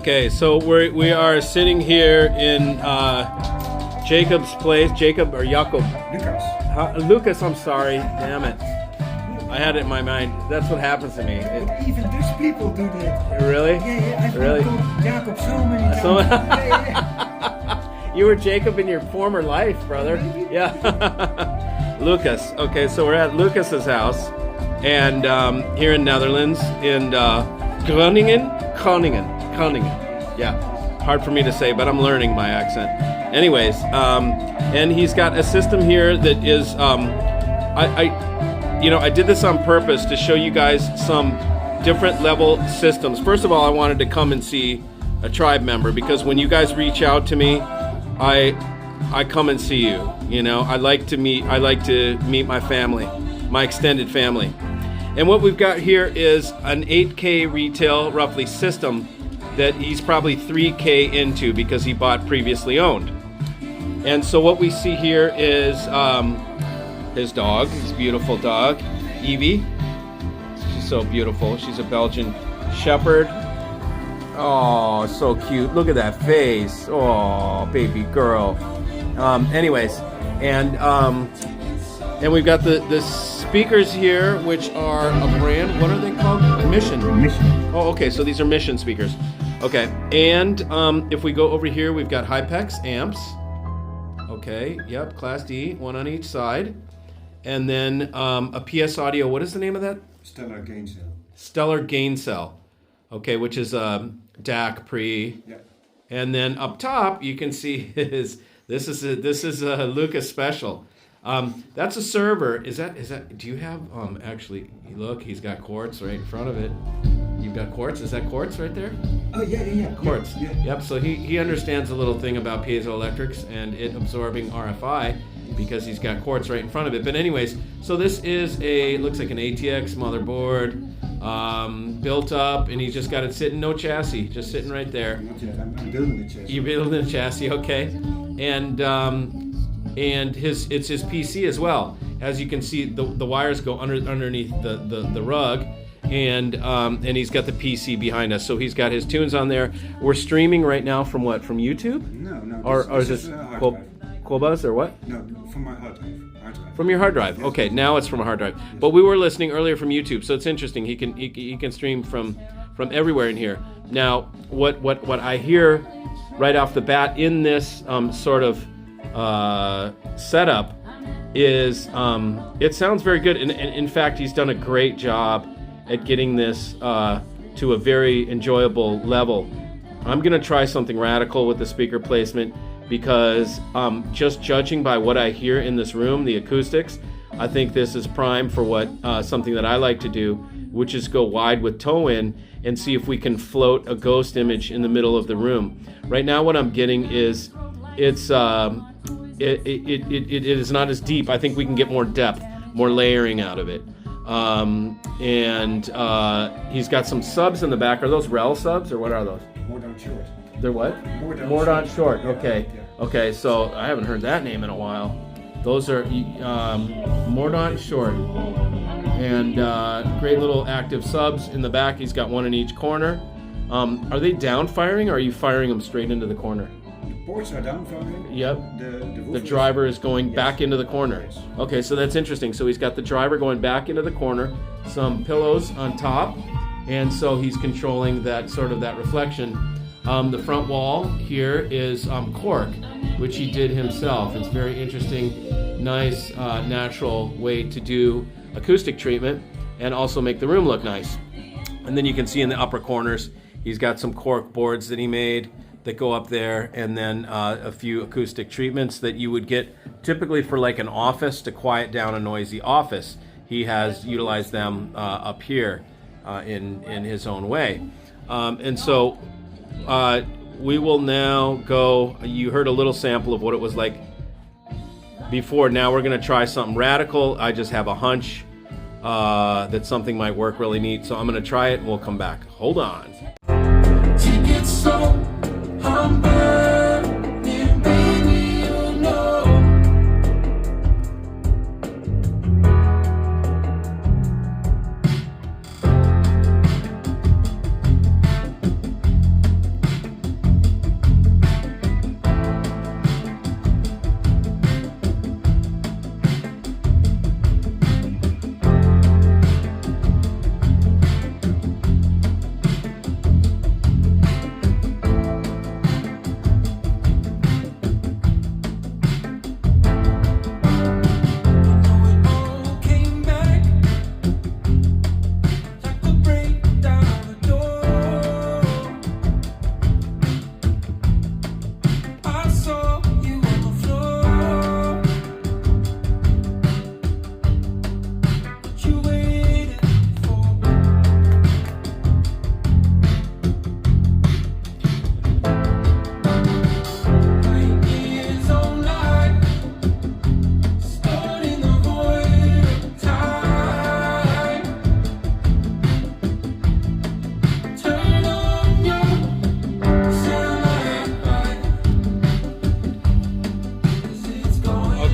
Okay, so we are sitting here in Jacob's place. Jacob or Jakob? LUKAS. Lucas, I'm sorry. Damn it. I had it in my mind. That's what happens to me. Even Dutch people do that. Really? Yeah, I've really? been called Jacob so many times. Yeah. You were Jacob in your former life, brother. Yeah. Lucas. Okay, so we're at Lucas's house, and here in Netherlands, in Groningen. Yeah, hard for me to say, but I'm learning my accent. Anyways, and he's got a system here that is, I did this on purpose to show you guys some different level systems. First of all, I wanted to come and see a tribe member, because when you guys reach out to me, I come and see you. You know, I like to meet my family, my extended family. And what we've got here is an 8K retail roughly system that he's probably 3K into because he bought previously owned. And so what we see here is his dog, his beautiful dog, Evie. She's so beautiful. She's a Belgian Shepherd. Oh, so cute. Look at that face. Oh, baby girl. Anyways, and we've got the speakers here, which are a brand. What are they called? Mission. Oh, okay. So these are Mission speakers. Okay. And if we go over here, we've got Hypex amps. Okay. Yep. Class D, one on each side, and then a PS Audio. What is the name of that? Stellar Gain Cell. Stellar Gain Cell. Okay, which is DAC pre. Yeah. And then up top, you can see this is a LUKAS special. That's a server. Is that? Do you have actually? Look, he's got quartz right in front of it. You've got quartz. Is that quartz right there? Oh yeah. Quartz. Yeah. Yep. So he understands a little thing about piezoelectrics and it absorbing RFI because he's got quartz right in front of it. But anyways, so this is looks like an ATX motherboard, built up, and he's just got it sitting, no chassis, just sitting right there. Not yet. I'm building the chassis. You're building a chassis, okay? And it's his PC as well. As you can see, the wires go underneath the rug, and he's got the PC behind us. So he's got his tunes on there. We're streaming right now from what? From YouTube? No. Or is this Qobuz or what? No, from my hard drive. From your hard drive. Okay, now it's from a hard drive. But we were listening earlier from YouTube, so it's interesting. He can stream from everywhere in here. Now, what I hear right off the bat in this sort of setup is it sounds very good, and in fact he's done a great job at getting this to a very enjoyable level. I'm gonna try something radical with the speaker placement, because just judging by what I hear in this room, the acoustics, I think this is prime for what something that I like to do, which is go wide with toe in and see if we can float a ghost image in the middle of the room. Right now what I'm getting is it is not as deep. I think we can get more depth, more layering out of it. And he's got some subs in the back. Are those REL subs or what are those? Mordaunt Short. They're what? Mordaunt Short. Yeah, Okay. yeah. Okay, so I haven't heard that name in a while. Those are Mordaunt Short. And great little active subs in the back. He's got one in each corner. Are they down firing, or are you firing them straight into the corner? The ports are down firing. Yep. The driver is going back into the corner. Yes. Okay, so that's interesting. So he's got the driver going back into the corner, some pillows on top, and so he's controlling that sort of that reflection. The front wall here is cork, which he did himself. It's very interesting, nice, natural way to do acoustic treatment and also make the room look nice. And then you can see in the upper corners, he's got some cork boards that he made that go up there, and then a few acoustic treatments that you would get typically for like an office to quiet down a noisy office. He has utilized them up here in his own way. And so we will now go, you heard a little sample of what it was like before. Now we're going to try something radical. I just have a hunch that something might work really neat. So I'm going to try it and we'll come back. Hold on.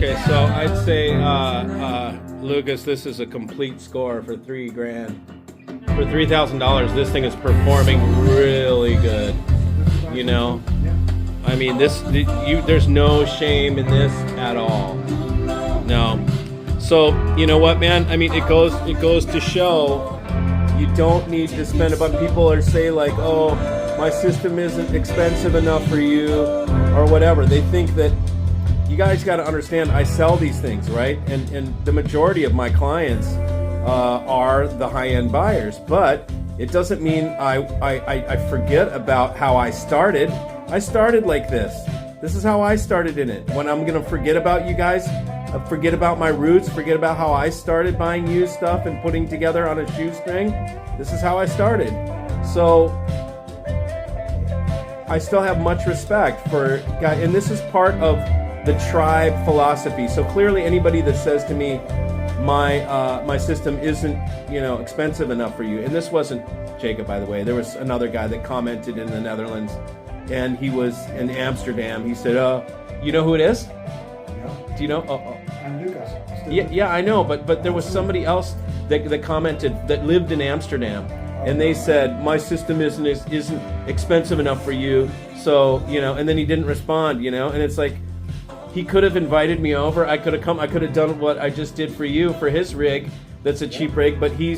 Okay, so I'd say, Lucas, this is a complete score for $3,000. For $3,000, this thing is performing really good. You know, I mean, there's no shame in this at all. No. So you know what, man? I mean, it goes to show you don't need to spend a bunch. People are say like, oh, my system isn't expensive enough for you, or whatever. They think that. You guys got to understand, I sell these things, right? And the majority of my clients are the high-end buyers, but it doesn't mean I forget about how I started. I started like this. This is how I started in it. When I'm gonna forget about you guys, forget about my roots, forget about how I started buying used stuff and putting together on a shoestring, this is how I started. So I still have much respect for guys, and this is part of the tribe philosophy. So clearly anybody that says to me, my system isn't, expensive enough for you, and this wasn't Jacob, by the way. There was another guy that commented in the Netherlands, and he was in Amsterdam. He said, you know who it is? Yeah. Do you know? I'm LUKAS. Yeah, I know, but there was somebody else that commented that lived in Amsterdam, and they said, my system isn't expensive enough for you, so, and then he didn't respond, and it's like, he could have invited me over. I could have come. I could have done what I just did for you for his rig. That's a cheap rig, but he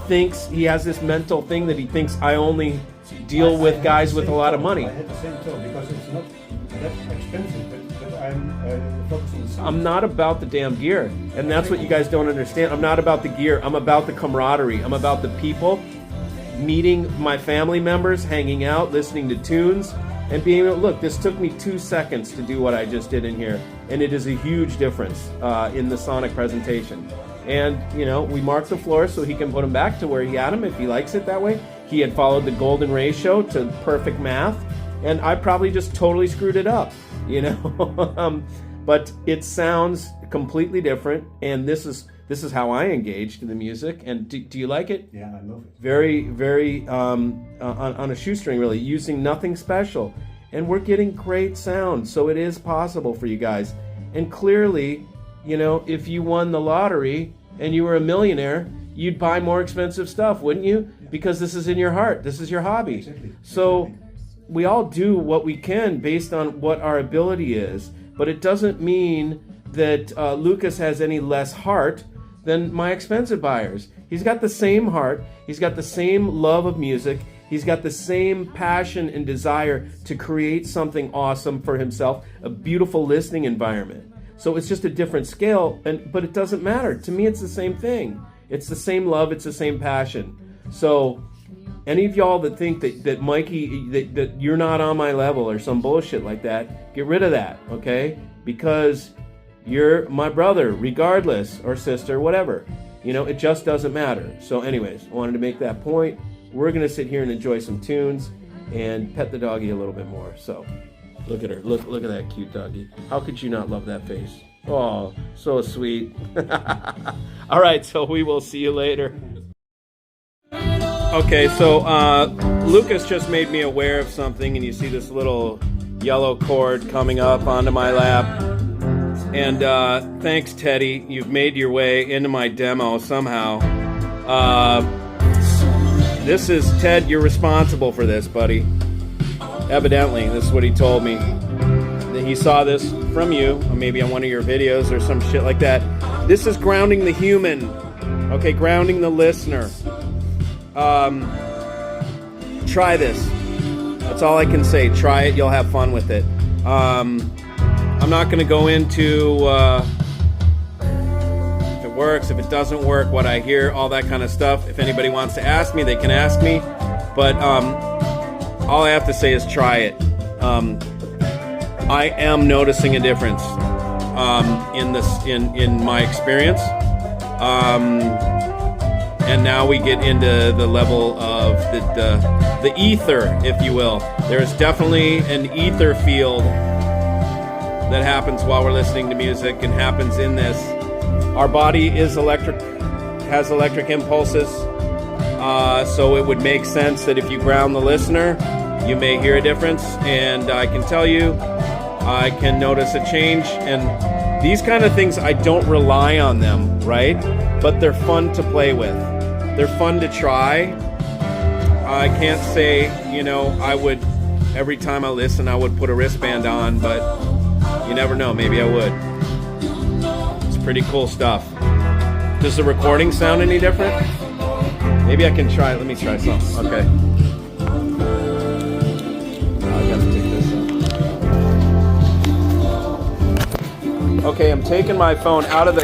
thinks he has this mental thing that he thinks I only deal with guys with a lot of money. I had the same thought because it's not that expensive, but I'm focusing. I'm not about the damn gear, and that's what you guys don't understand. I'm not about the gear. I'm about the camaraderie. I'm about the people, meeting my family members, hanging out, listening to tunes. And being able to look, this took me 2 seconds to do what I just did in here, and it is a huge difference in the sonic presentation. And we marked the floor so he can put them back to where he had them if he likes it that way. He had followed the golden ratio to perfect math, and I probably just totally screwed it up, but it sounds completely different, and this is how I engaged in the music. And do you like it? Yeah, I love it. Very, very on a shoestring, really, using nothing special. And we're getting great sound, so it is possible for you guys. And clearly, if you won the lottery and you were a millionaire, you'd buy more expensive stuff, wouldn't you? Yeah. Because this is in your heart. This is your hobby. Exactly. So we all do what we can based on what our ability is. But it doesn't mean that LUKAS has any less heart than my expensive buyers. He's got the same heart, he's got the same love of music, he's got the same passion and desire to create something awesome for himself, a beautiful listening environment. So it's just a different scale, but it doesn't matter. To me, it's the same thing. It's the same love, it's the same passion. So any of y'all that think that Mikey, that you're not on my level or some bullshit like that, get rid of that, okay? Because you're my brother, regardless, or sister, whatever. It just doesn't matter. So anyways, I wanted to make that point. We're going to sit here and enjoy some tunes and pet the doggy a little bit more. So look at her. Look at that cute doggy. How could you not love that face? Oh, so sweet. All right, so we will see you later. Okay, so LUKAS just made me aware of something, and you see this little yellow cord coming up onto my lap. And thanks, Teddy. You've made your way into my demo somehow. This is Ted. You're responsible for this, buddy. Evidently, this is what he told me. He saw this from you, or maybe on one of your videos or some shit like that. This is grounding the human. Okay, grounding the listener. Try this. That's all I can say. Try it. You'll have fun with it. I'm not going to go into if it works, if it doesn't work, what I hear, all that kind of stuff. If anybody wants to ask me, they can ask me. But all I have to say is try it. I am noticing a difference in my experience. And now we get into the level of the ether, if you will. There's definitely an ether field that happens while we're listening to music and happens in this. Our body is has electric impulses, so it would make sense that if you ground the listener, you may hear a difference. And I can tell you, I can notice a change, and These kind of things, I don't rely on them, right? But they're fun to play with. They're fun to try. I can't say, you know, I would, every time I listen, I would put a wristband on, but you never know, maybe I would. It's pretty cool stuff. Does the recording sound any different? Maybe I can try, let me try some. Okay. I gotta take this out. Okay, I'm taking my phone out of the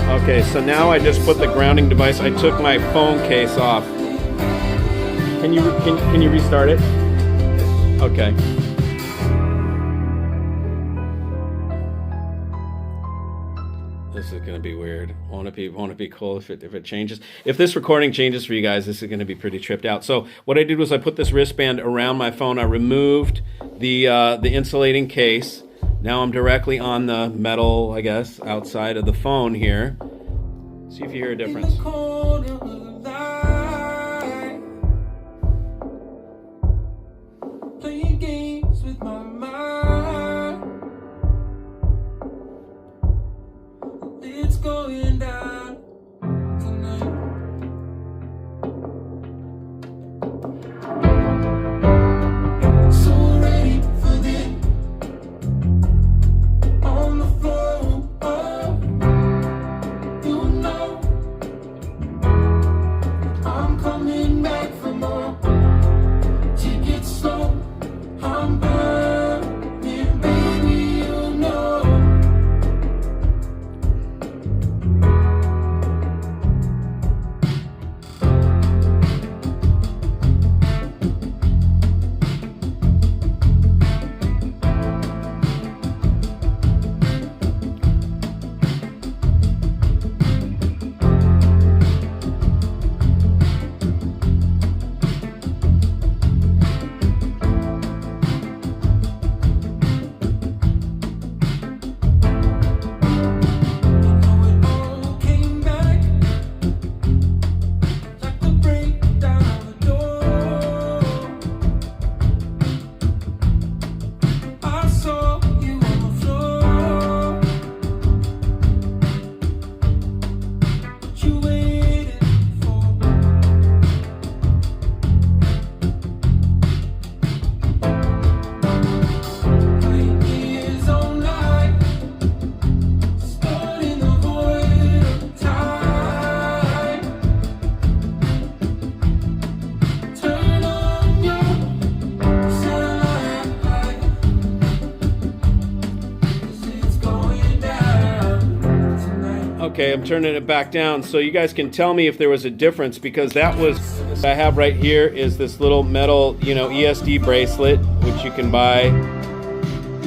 Okay, so now I just put the grounding device. I took my phone case off. Can you restart it? Okay. This is gonna be weird. Won't it be cool if it changes? If this recording changes for you guys, this is gonna be pretty tripped out. So what I did was I put this wristband around my phone. I removed the insulating case. Now I'm directly on the metal, I guess, outside of the phone here. See if you hear a difference. Playing games with my mind. It's going down tonight. So ready for this. On the floor, oh, you know I'm coming back for more. Take it slow, I'm burning, baby, you know. Okay, I'm turning it back down so you guys can tell me if there was a difference, because that was, I have right here is this little metal, you know, ESD bracelet, which you can buy.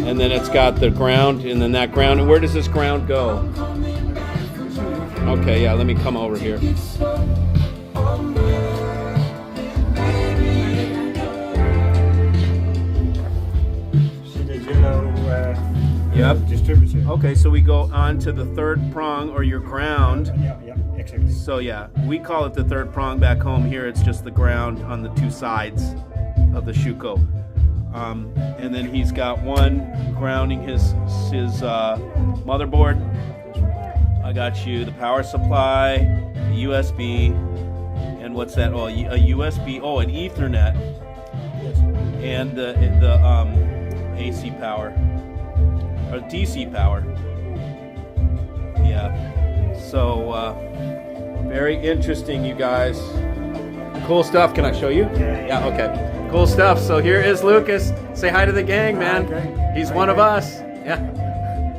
And then it's got the ground, and then that ground. And where does this ground go? Okay, yeah, let me come over here. Yep. Distributor. Okay, so we go on to the third prong, or your ground. Yeah, exactly. So yeah, we call it the third prong back home. Here it's just the ground on the two sides of the Shuko. And then he's got one grounding his motherboard. I got you the power supply, the USB, and what's that? Oh, a USB. Oh, an Ethernet, and the AC power. Or DC power. Yeah. So, very interesting, you guys. Cool stuff. Can I show you? Yeah, okay. Cool stuff. So here is Lucas. Say hi to the gang, man. He's one of us. Yeah.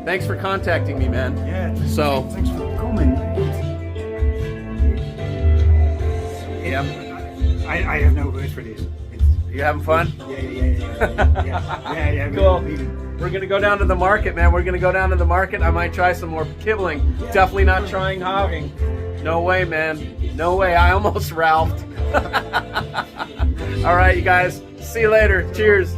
Thanks for contacting me, man. Yeah. Thanks for coming. Yeah. I have no words for this. You having fun? Yeah. Cool. We're going to go down to the market, man. We're going to go down to the market. I might try some more kibbling. Definitely not trying hogging. No way, man. No way. I almost Ralphed. All right, you guys. See you later. Cheers.